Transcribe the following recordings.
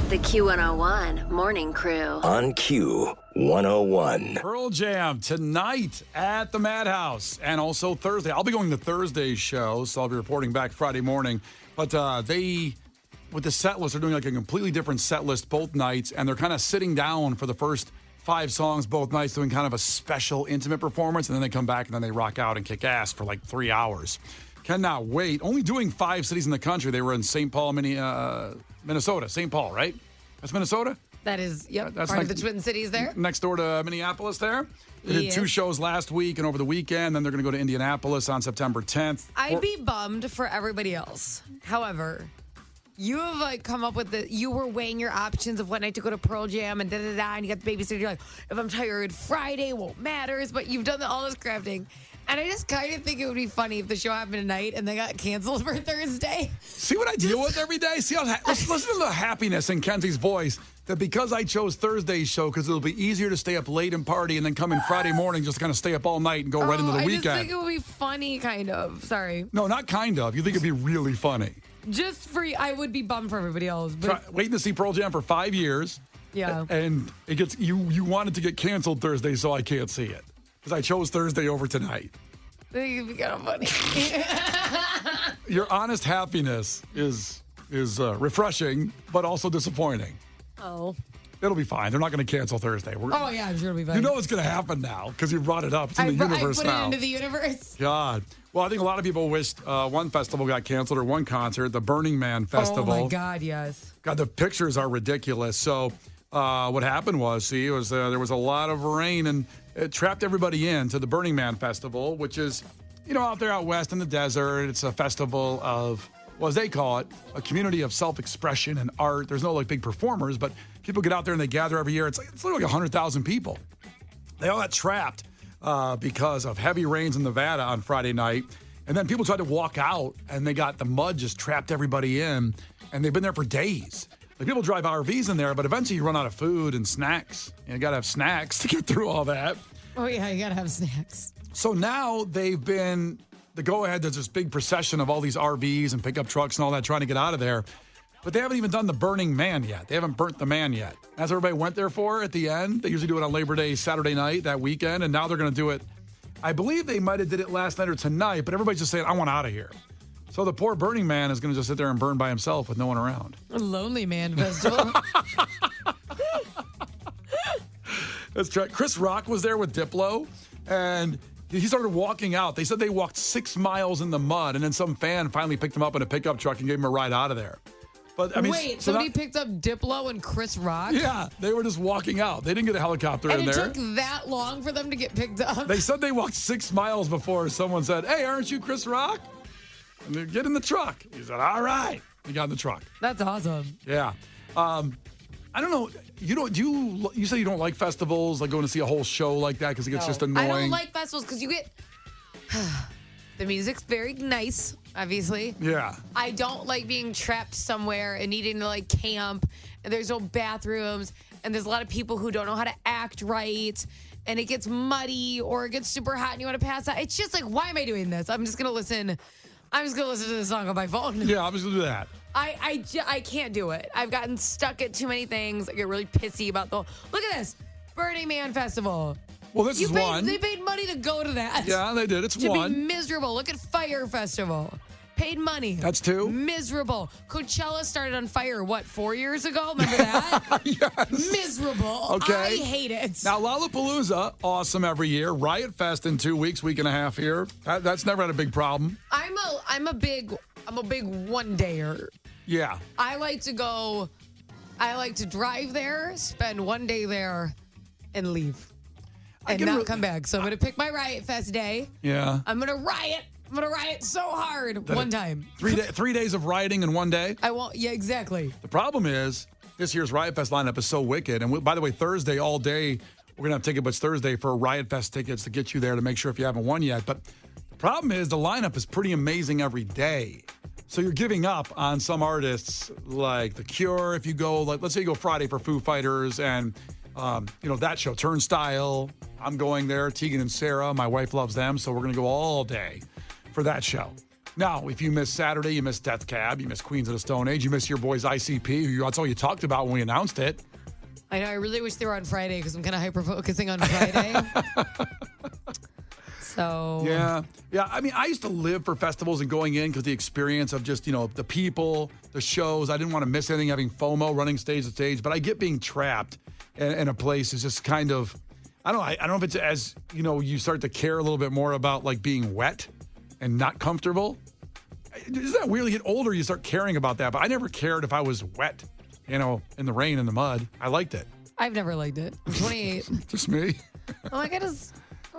The Q101 Morning Crew. On Q101. Pearl Jam tonight at the Madhouse and also Thursday. I'll be going to Thursday's show, so I'll be reporting back Friday morning. But with the set list, they're doing like a completely different set list both nights, and they're kind of sitting down for the first 5 songs both nights, doing kind of a special intimate performance, and then they come back and then they rock out and kick ass for like 3 hours. Cannot wait. Only doing 5 cities in the country. They were in St. Paul, Minnesota. St. Paul, right? That's Minnesota? That is, yep, That's part of the Twin Cities there. Next door to Minneapolis there. They did 2 shows last week and over the weekend. Then they're going to go to Indianapolis on September 10th. I'd be bummed for everybody else. However, you have come up with you were weighing your options of what night to go to Pearl Jam and da-da-da, and you got the babysitter. You're like, if I'm tired, Friday won't matter. But you've done all this crafting. And I just kind of think it would be funny if the show happened tonight and they got canceled for Thursday. See what I deal with every day? See how listen to the happiness in Kenzie's voice that because I chose Thursday's show because it'll be easier to stay up late and party and then come in Friday morning, just kind of stay up all night and go right into the weekend. I just think it would be funny, kind of. Sorry. No, not kind of. You think it'd be really funny. Just for I would be bummed for everybody else. But Waiting to see Pearl Jam for 5 years. Yeah. And it gets you wanted to get canceled Thursday, so I can't see it. Because I chose Thursday over tonight. I think it'd be kind of funny. Your honest happiness is refreshing, but also disappointing. Oh. It'll be fine. They're not going to cancel Thursday. Oh, yeah, I'm sure it'll be fine. You know what's going to happen now because you brought it up. It's in the universe now. I put it into the universe. God. Well, I think a lot of people wished one festival got canceled or one concert, the Burning Man Festival. Oh, my God, yes. God, the pictures are ridiculous. So what happened was, there was a lot of rain and it trapped everybody into the Burning Man Festival, which is, out there out west in the desert. It's a festival of, well, as they call it, a community of self-expression and art. There's no big performers, but people get out there and they gather every year. It's literally 100,000 people. They all got trapped because of heavy rains in Nevada on Friday night. And then people tried to walk out and the mud just trapped everybody in. And they've been there for days. People drive RVs in there, but eventually you run out of food and snacks. You got to have snacks to get through all that. Oh, yeah, you got to have snacks. So now they've been the go-ahead. There's this big procession of all these RVs and pickup trucks and all that trying to get out of there. But they haven't even done the Burning Man yet. They haven't burnt the man yet. That's what everybody went there for at the end. They usually do it on Labor Day, Saturday night, that weekend. And now they're going to do it. I believe they might have did it last night or tonight, but everybody's just saying, I want out of here. So the poor Burning Man is going to just sit there and burn by himself with no one around. A Lonely Man Festival. That's right. Chris Rock was there with Diplo, and he started walking out. They said they walked 6 miles in the mud, and then some fan finally picked him up in a pickup truck and gave him a ride out of there. But I mean, wait, somebody picked up Diplo and Chris Rock? Yeah, they were just walking out. They didn't get a helicopter in there. And it took that long for them to get picked up? They said they walked 6 miles before someone said, "Hey, aren't you Chris Rock?" And they get in the truck. He said, "All right." He got in the truck. That's awesome. Yeah. I don't know. You say you don't like festivals, like going to see a whole show like that because it gets just annoying? I don't like festivals because you get the music's very nice, obviously. Yeah. I don't like being trapped somewhere and needing to camp, and there's no bathrooms, and there's a lot of people who don't know how to act right, and it gets muddy or it gets super hot and you want to pass out. It's just why am I doing this? I'm just gonna listen to the song on my phone. Yeah, I'm just gonna do that. I can't do it. I've gotten stuck at too many things. I get really pissy about look at this Burning Man Festival. Well, this is one. They paid money to go to that. Yeah, they did. It's to one. be miserable. Look at Fire Festival. Paid money. That's 2. Miserable. Coachella started on fire, 4 years ago? Remember that? Yes. Miserable. Okay. I hate it. Now, Lollapalooza, awesome every year. Riot Fest in 2 weeks, week and a half here. That's never had a big problem. I'm a big one-dayer. Yeah. I like to drive there, spend 1 day there, and leave. And not come back. So I'm going to pick my Riot Fest day. Yeah. I'm going to riot. I'm going to riot so hard one time. 3 days of rioting in 1 day? I won't. Yeah, exactly. The problem is this year's Riot Fest lineup is so wicked. And by the way, Thursday all day, we're going to have Ticket Butts Thursday for Riot Fest tickets to get you there to make sure if you haven't won yet. But the problem is the lineup is pretty amazing every day. So you're giving up on some artists like The Cure. If you go, let's say you go Friday for Foo Fighters and, that show, Turnstile. I'm going there. Tegan and Sarah, my wife loves them. So we're going to go all day for that show. Now, if you miss Saturday, you miss Death Cab, you miss Queens of the Stone Age, you miss your boys ICP. That's all you talked about when we announced it. I know. I really wish they were on Friday because I'm kind of hyper-focusing on Friday. So. Yeah. I mean, I used to live for festivals and going in because the experience of just, the people, the shows. I didn't want to miss anything, having FOMO, running stage to stage. But I get being trapped in a place is just kind of, I don't know if it's as, you start to care a little bit more about like being wet and not comfortable. Isn't that weird? You get older, you start caring about that. But I never cared if I was wet, in the rain, in the mud. I liked it. I've never liked it. I'm 28. Just me. I'm like,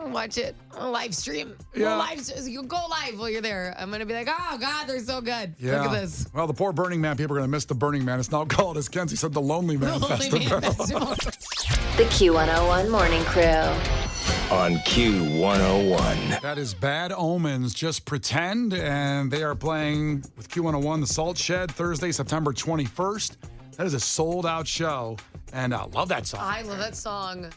I'll watch it on a live stream. Yeah. You go live while you're there. I'm going to be like, oh, God, they're so good. Yeah. Look at this. Well, the poor Burning Man people are going to miss the Burning Man. It's now called, as Kenzie said, the Lonely Man Festival. The Q101 Morning Crew. On Q101. That is Bad Omens, Just Pretend, and they are playing with Q101, The Salt Shed, Thursday, September 21st. That is a sold-out show, and I love that song. I love that song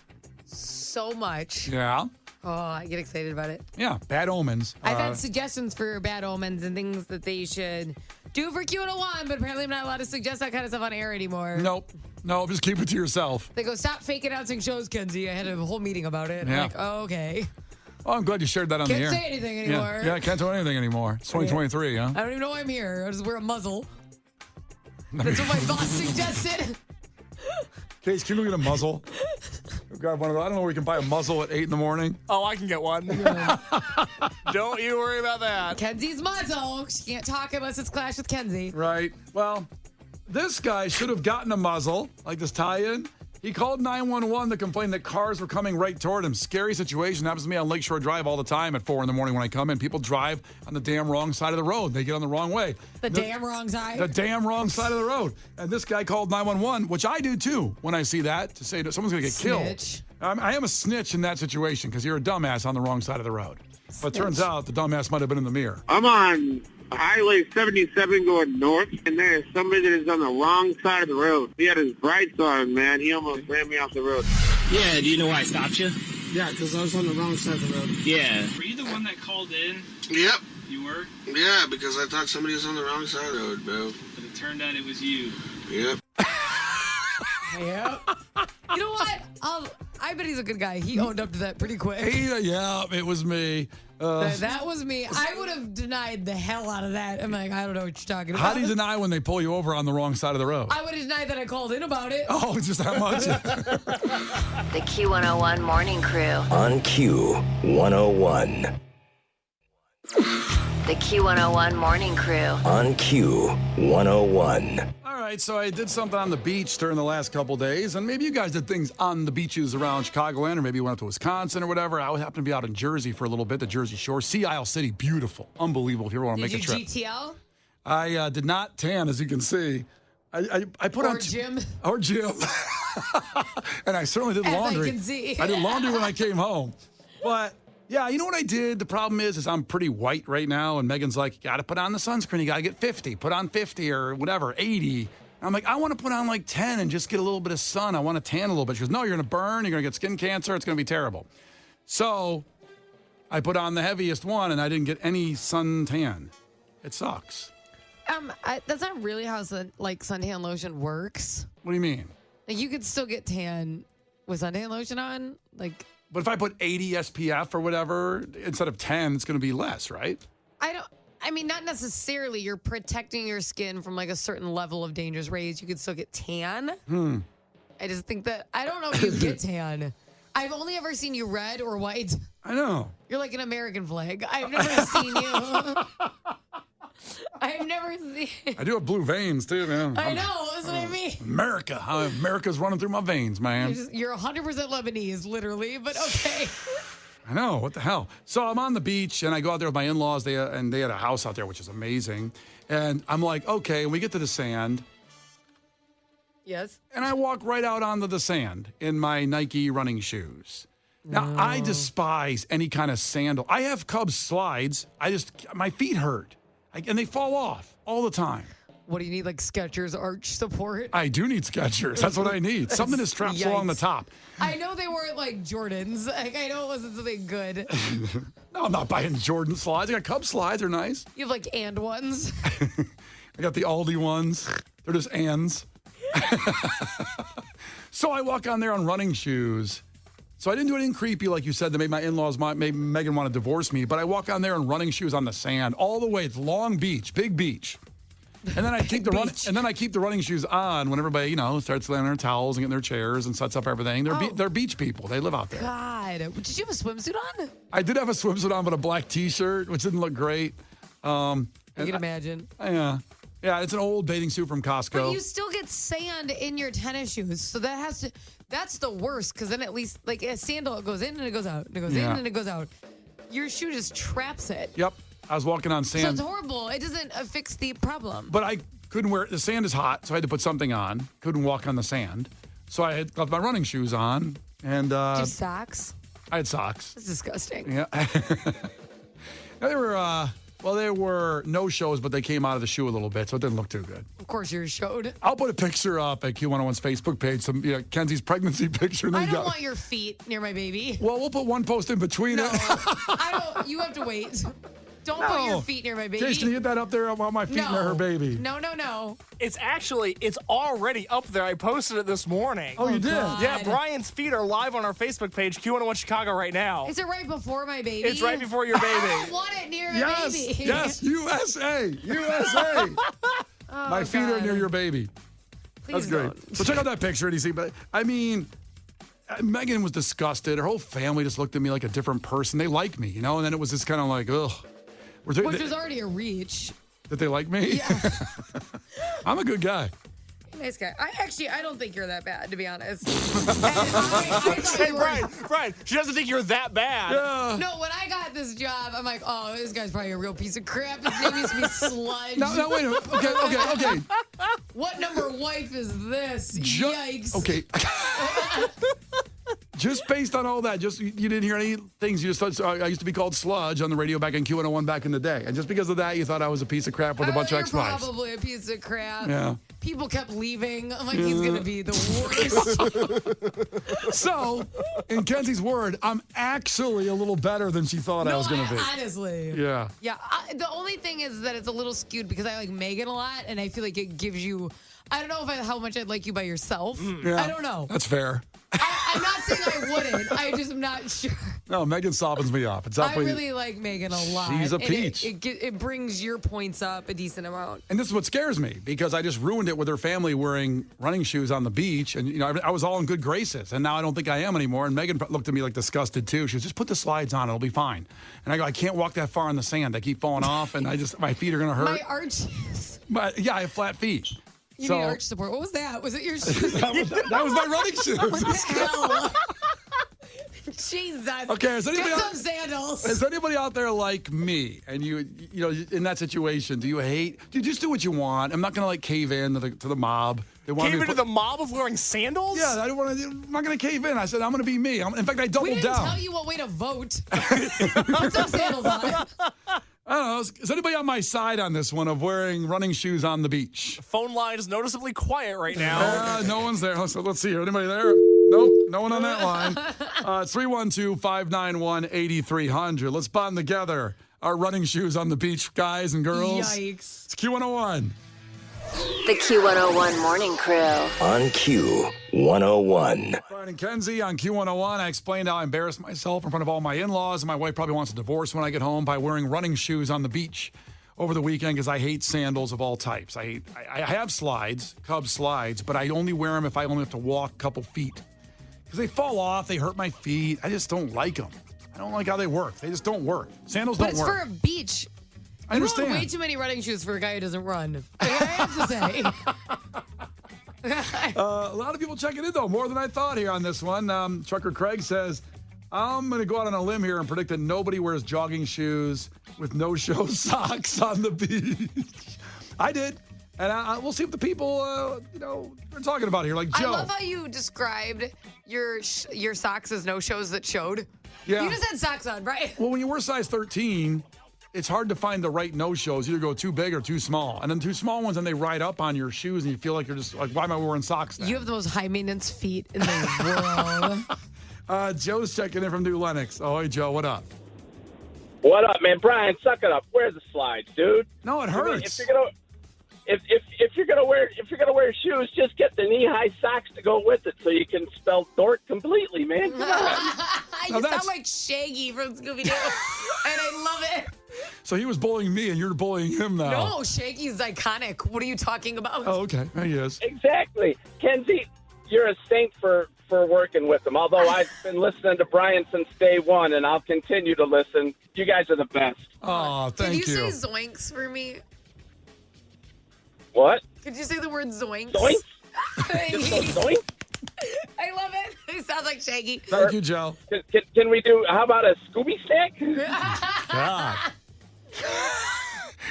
so much. Yeah. Oh, I get excited about it. Yeah, Bad Omens. I've had suggestions for Bad Omens and things that they should do for Q101, but apparently I'm not allowed to suggest that kind of stuff on air anymore. Nope, just keep it to yourself. They go, stop fake announcing shows, Kenzie. I had a whole meeting about it. Yeah. I'm like, oh, okay. Oh, I'm glad you shared that on the air. Can't say anything anymore. Yeah, I can't do anything anymore. It's 2023, huh? I don't even know why I'm here. I just wear a muzzle. That's what my boss suggested. Case, can we get a muzzle? Grab one of those. I don't know where you can buy a muzzle at 8 in the morning. Oh, I can get one. Don't you worry about that. Kenzie's muzzle. She can't talk unless it's Clash with Kenzie. Right. Well, this guy should have gotten a muzzle, like this tie-in. He called 911 to complain that cars were coming right toward him. Scary situation. Happens to me on Lakeshore Drive all the time at 4 in the morning when I come in. People drive on the damn wrong side of the road. They get on the wrong way. The damn wrong side? The damn wrong side of the road. And this guy called 911, which I do too when I see that, to say that someone's going to get Snitch. killed. I am a snitch in that situation because you're a dumbass on the wrong side of the road. But it turns out the dumbass might have been in the mirror. I'm on Highway 77 going north, and there's somebody that is on the wrong side of the road. He had his brights on, man. He almost ran me off the road. Yeah, do you know why I stopped you? Yeah, because I was on the wrong side of the road. Yeah. Were you the one that called in? Yep. You were? Yeah, because I thought somebody was on the wrong side of the road, bro. But it turned out it was you. Yep. Yep. You know what? I bet he's a good guy. He owned up to that pretty quick. Yeah, it was me. That was me. I would have denied the hell out of that. I'm like, I don't know what you're talking about. How do you deny when they pull you over on the wrong side of the road? I would have denied that I called in about it. Oh, it's just that much? The Q101 Morning Crew. On Q101. The Q101 Morning Crew. On Q101. All right, so I did something on the beach during the last couple days, and maybe you guys did things on the beaches around Chicagoland, or maybe you went up to Wisconsin or whatever. I happened to be out in Jersey for a little bit, the Jersey Shore. Sea Isle City, beautiful, unbelievable if you ever want to make a trip. Did you GTL? I did not tan, as you can see. I put on... Jim? Or Jim. And I certainly did As laundry. I can see. I did laundry when I came home. But... yeah, you know what I did? The problem is I'm pretty white right now, and Megan's like, you got to put on the sunscreen. You got to get 50. Put on 50 or whatever, 80. And I'm like, I want to put on like 10 and just get a little bit of sun. I want to tan a little bit. She goes, no, you're going to burn. You're going to get skin cancer. It's going to be terrible. So I put on the heaviest one, and I didn't get any sun tan. It sucks. That's not really how suntan lotion works. What do you mean? Like, you could still get tan with suntan lotion on. Like... but if I put 80 SPF or whatever, instead of 10, it's going to be less, right? I mean, not necessarily. You're protecting your skin from like a certain level of dangerous rays. You could still get tan. I just think that, I don't know if you get tan. I've only ever seen you red or white. I know. You're like an American flag. I've never seen you. I've never seen. I do have blue veins, too, man. I know. That's what I mean. America. America's running through my veins, man. You're 100% Lebanese, literally, but okay. I know. What the hell? So I'm on the beach, and I go out there with my in-laws. They had a house out there, which is amazing. And I'm like, okay, and we get to the sand. Yes. And I walk right out onto the sand in my Nike running shoes. Now, I despise any kind of sandal. I have Cubs slides. My feet hurt. And they fall off all the time. What do you need, like Skechers arch support? I do need Skechers. That's what I need. Something that straps along the Yikes. top. I know they weren't like Jordans. Like, I know it wasn't something good. No, I'm not buying Jordan slides. I got Cub slides. They're nice. You have like and ones. I got the Aldi ones. They're just ands. So I walk on there on running shoes. So I didn't do anything creepy like you said that made my in-laws, made Megan want to divorce me. But I walk on there in running shoes on the sand all the way. It's Long Beach, big beach. And then I keep the running shoes on when everybody, starts laying their towels and getting their chairs and sets up everything. They're beach people. They live out there. God, did you have a swimsuit on? I did have a swimsuit on, but a black T-shirt, which didn't look great. I can imagine. Yeah, it's an old bathing suit from Costco. But you still get sand in your tennis shoes, so that's the worst, because then at least, like a sandal, it goes in and it goes out. It goes in and it goes out. Your shoe just traps it. Yep. I was walking on sand. So it's horrible. It doesn't fix the problem. But I couldn't wear it. The sand is hot, so I had to put something on. Couldn't walk on the sand. So I had left my running shoes on. And Just socks? I had socks. That's disgusting. Yeah. There were no shows, but they came out of the shoe a little bit, so it didn't look too good. Of course yours showed. I'll put a picture up at Q101's Facebook page, Kenzie's pregnancy picture. I don't want your feet near my baby. Well, we'll put one post in between it. You have to wait. Don't put your feet near my baby. Jason, you get that up there? I want my feet near her baby. No. It's already up there. I posted it this morning. Oh, you did? God. Yeah, Brian's feet are live on our Facebook page, Q101 Chicago right now. Is it right before my baby? It's right before your baby. I don't want it near my baby. Yes, USA. My feet are near your baby. Please That's great. don't. So check out that picture and you see, but I mean, Megan was disgusted. Her whole family just looked at me like a different person. They like me, and then it was just kind of like, ugh. Which was already a reach. That they like me? Yeah. I'm a good guy. Nice guy. I don't think you're that bad, to be honest. Hey, Brian, she doesn't think you're that bad. Yeah. No, when I got this job, I'm like, oh, this guy's probably a real piece of crap. His name used to be Sludge. No, wait a minute. Okay. What number wife is this? Yikes. Okay. Just based on all that, you didn't hear any things. You just thought I used to be called Sludge on the radio back in Q101 back in the day. And just because of that, you thought I was a piece of crap with a bunch of ex-wives. Probably a piece of crap. Yeah. People kept leaving. I'm like, he's going to be the worst. So, in Kenzie's word, I'm actually a little better than she thought I was going to be. Honestly. Yeah. Yeah. The only thing is that it's a little skewed because I like Megan a lot, and I feel like it gives you. I don't know how much I'd like you by yourself. Yeah, I don't know. That's fair. I'm not saying I wouldn't. I just am not sure. No, Megan softens me up. I really like Megan a lot. She's a and peach. It brings your points up a decent amount. And this is what scares me because I just ruined it with her family wearing running shoes on the beach. And, I was all in good graces. And now I don't think I am anymore. And Megan looked at me like disgusted, too. She was just put the slides on. It'll be fine. And I go, I can't walk that far in the sand. I keep falling off. And my feet are going to hurt. My arches. But, yeah, I have flat feet. You need arch support. What was that? Was it your shoes? that was my running shoes. What the hell? Jesus. Okay, is anybody Get some sandals. Is anybody out there like me? And you in that situation, do you just do what you want? I'm not going to cave in to the mob. Cave into the mob of wearing sandals? Yeah, I'm not going to cave in. I said I'm going to be me. In fact, I doubled down. We didn't tell you what way to vote. Put some sandals on. I don't know. Is anybody on my side on this one of wearing running shoes on the beach? Phone line is noticeably quiet right now. No one's there. So let's see here. Anybody there? Nope. No one on that line. 312-591-8300. Let's bond together. Our running shoes on the beach, guys and girls. Yikes. It's Q101. The Q101 Morning Crew. On Q101. Brian and Kenzie on Q101. I explained how I embarrassed myself in front of all my in-laws, and my wife probably wants a divorce when I get home by wearing running shoes on the beach over the weekend because I hate sandals of all types. I have slides, Cub slides, but I only wear them if I only have to walk a couple feet because they fall off. They hurt my feet. I just don't like them. I don't like how they work. They just don't work. Sandals don't work. But it's for a beach. I understand. You own way too many running shoes for a guy who doesn't run. I have to say. A lot of people checking in, though, more than I thought here on this one. Trucker Craig says, I'm going to go out on a limb here and predict that nobody wears jogging shoes with no-show socks on the beach. I did. And we'll see what the people, are talking about here, like Joe. I love how you described your socks as no-shows that showed. Yeah. You just had socks on, right? Well, when you wear size 13, it's hard to find the right no-shows. Either go too big or too small. And then too small ones, and they ride up on your shoes, and you feel like you're just like, why am I wearing socks now? You have the most high-maintenance feet in the world. Joe's checking in from New Lenox. Oh, hey, Joe, what up? What up, man? Brian, suck it up. Where's the slides, dude? No, it hurts. If you're gonna wear shoes, just get the knee-high socks to go with it, so you can spell dork completely, man. Come on. You sound like Shaggy from Scooby-Doo, and I love it. So he was bullying me, and you're bullying him now. No, Shaggy's iconic. What are you talking about? Oh, okay. He is. Exactly, Kenzie. You're a saint for working with him. Although I've been listening to Brian since day one, and I'll continue to listen. You guys are the best. Oh, thank you. Could you say zoinks for me? What? Could you say the word zoinks? Zoinks? Just go zoinks? I love it. It sounds like Shaggy. Thank you, Joe. Can we do, how about a Scooby snack? God.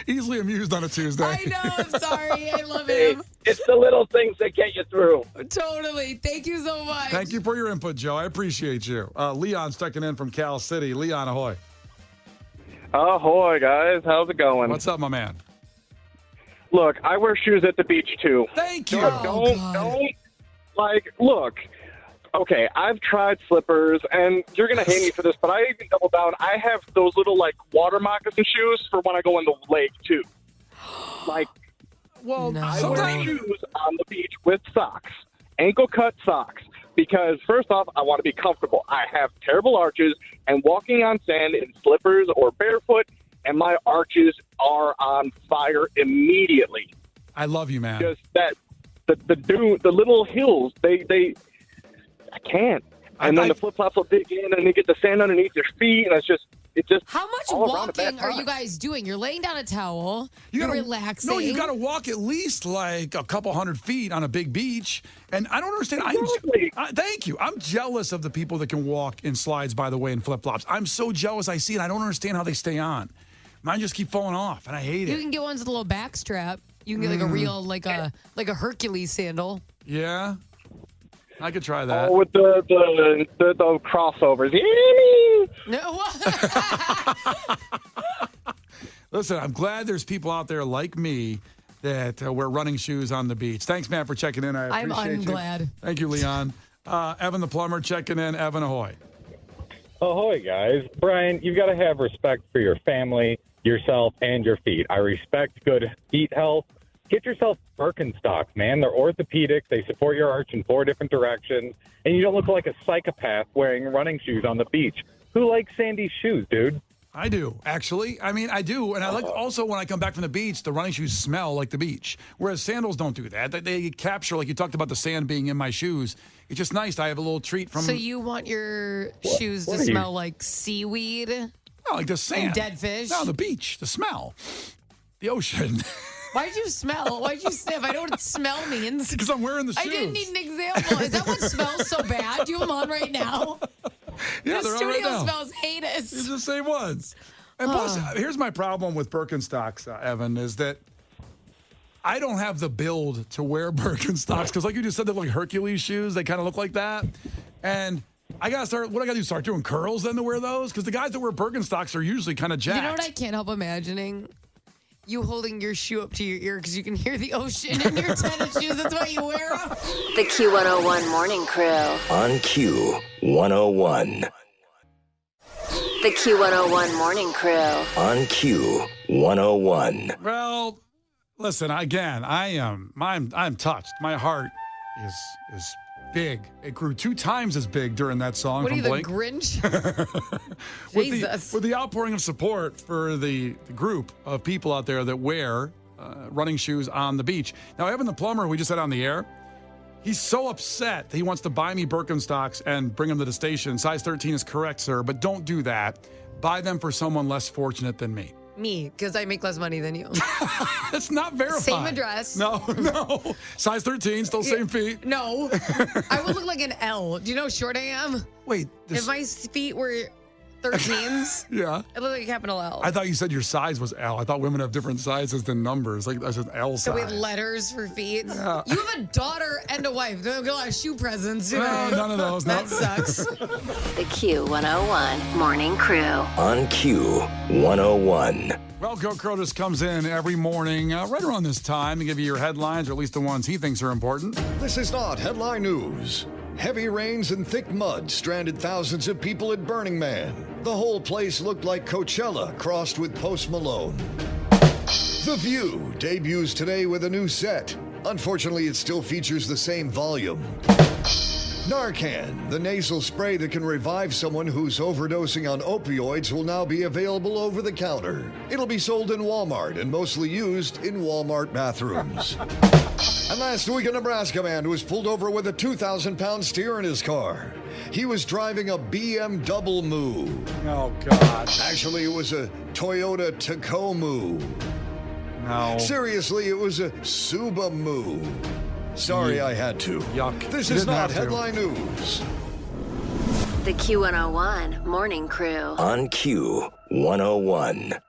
Easily amused on a Tuesday. I know. I'm sorry. I love Hey, him. it's the little things that get you through. Totally. Thank you so much. Thank you for your input, Joe. I appreciate you. Leon's checking in from Cal City. Leon, ahoy. Ahoy, guys. How's it going? What's up, my man? Look, I wear shoes at the beach, too. Thank you. Don't, look. Okay, I've tried slippers, and you're going to hate me for this, but I even double down. I have those little, water moccasin shoes for when I go in the lake, too. Well, I wear shoes on the beach with socks, ankle-cut socks, because, first off, I want to be comfortable. I have terrible arches, and walking on sand in slippers or barefoot, and my arches are on fire immediately. I love you, man. Just that, the little hills, they I can't. And then the flip-flops will dig in, and you get the sand underneath your feet, and it's just How much all around a bad walking are you time. guys doing? You're laying down a towel. You're relaxing. No, you got to walk at least a couple hundred feet on a big beach. And I don't understand. Thank you. I'm jealous of the people that can walk in slides, by the way, in flip-flops. I'm so jealous. I see it. I don't understand how they stay on. Mine just keep falling off, and I hate You it. can get ones with a little back strap. You can get a real, like a Hercules sandal. Yeah? I could try that. Oh, with the crossovers. No. Listen, I'm glad there's people out there like me that wear running shoes on the beach. Thanks, man, for checking in. I appreciate you. glad. Thank you, Leon. Evan the plumber checking in. Evan, ahoy. Ahoy, guys. Brian, you've got to have respect for your family, yourself, and your feet. I respect good feet health. Get yourself Birkenstocks, man. They're orthopedic. They support your arch in 4 different directions. And you don't look like a psychopath wearing running shoes on the beach. Who likes sandy shoes, dude? I do, actually. I mean, I do. And I like also when I come back from the beach, the running shoes smell like the beach. Whereas sandals don't do that. They capture, like you talked about the sand being in my shoes. It's just nice. I have a little treat from... So you want your shoes to smell like seaweed? No, like the sand. And dead fish? No, the beach, the smell. The ocean. Why'd you smell? Why'd you sniff? I know what smell means. Because I'm wearing the shoes. I didn't need an example. Is that what smells so bad? Do you have them on right now? Yeah, the they're on studio right now. smells heinous. It's the same ones. And plus, here's my problem with Birkenstocks, Evan, is that I don't have the build to wear Birkenstocks because, like you just said, they're like Hercules shoes. They kind of look like that. And I got to start, what I got to do, start doing curls then to wear those? Because the guys that wear Birkenstocks are usually kind of jacked. You know what I can't help imagining? You holding your shoe up to your ear because you can hear the ocean in your tennis shoes. That's why you wear them. The Q101 Morning Crew. On Q101. The Q101 Morning Crew. On Q101. Well, listen, again, I'm touched. My heart is big. It grew 2 times as big during that song What are from you, Blink. the Grinch? With the outpouring of support for the group of people out there that wear running shoes on the beach. Now, Evan the plumber, we just had on the air, he's so upset that he wants to buy me Birkenstocks and bring them to the station. Size 13 is correct, sir, but don't do that. Buy them for someone less fortunate than me. Me, because I make less money than you. It's not verified. Same address. No. Size 13, still same feet. No. I would look like an L. Do you know how short I am? Wait. If my feet were 13s. Yeah. It looked like a capital L. I thought you said your size was L. I thought women have different sizes than numbers. Like I said L size. So we had letters for feet. Yeah. You have a daughter and a wife. Don't get a lot of shoe presents. You know? No, none of those. That No. sucks. The Q101 Morning Crew. On Q101. Well, Go Crow just comes in every morning right around this time to give you your headlines, or at least the ones he thinks are important. This is not headline news. Heavy rains and thick mud stranded thousands of people at Burning Man. The whole place looked like Coachella crossed with Post Malone. The View debuts today with a new set. Unfortunately, it still features the same volume. Narcan, the nasal spray that can revive someone who's overdosing on opioids, will now be available over the counter. It'll be sold in Walmart and mostly used in Walmart bathrooms. And last week, a Nebraska man was pulled over with a 2,000-pound steer in his car. He was driving a BMW. Oh, God. Actually, it was a Toyota Tacoma. No. Seriously, it was a Subaru. Sorry, I had to. Yuck. This You is didn't not have to. headline news. The Q101 Morning Crew. On Q101.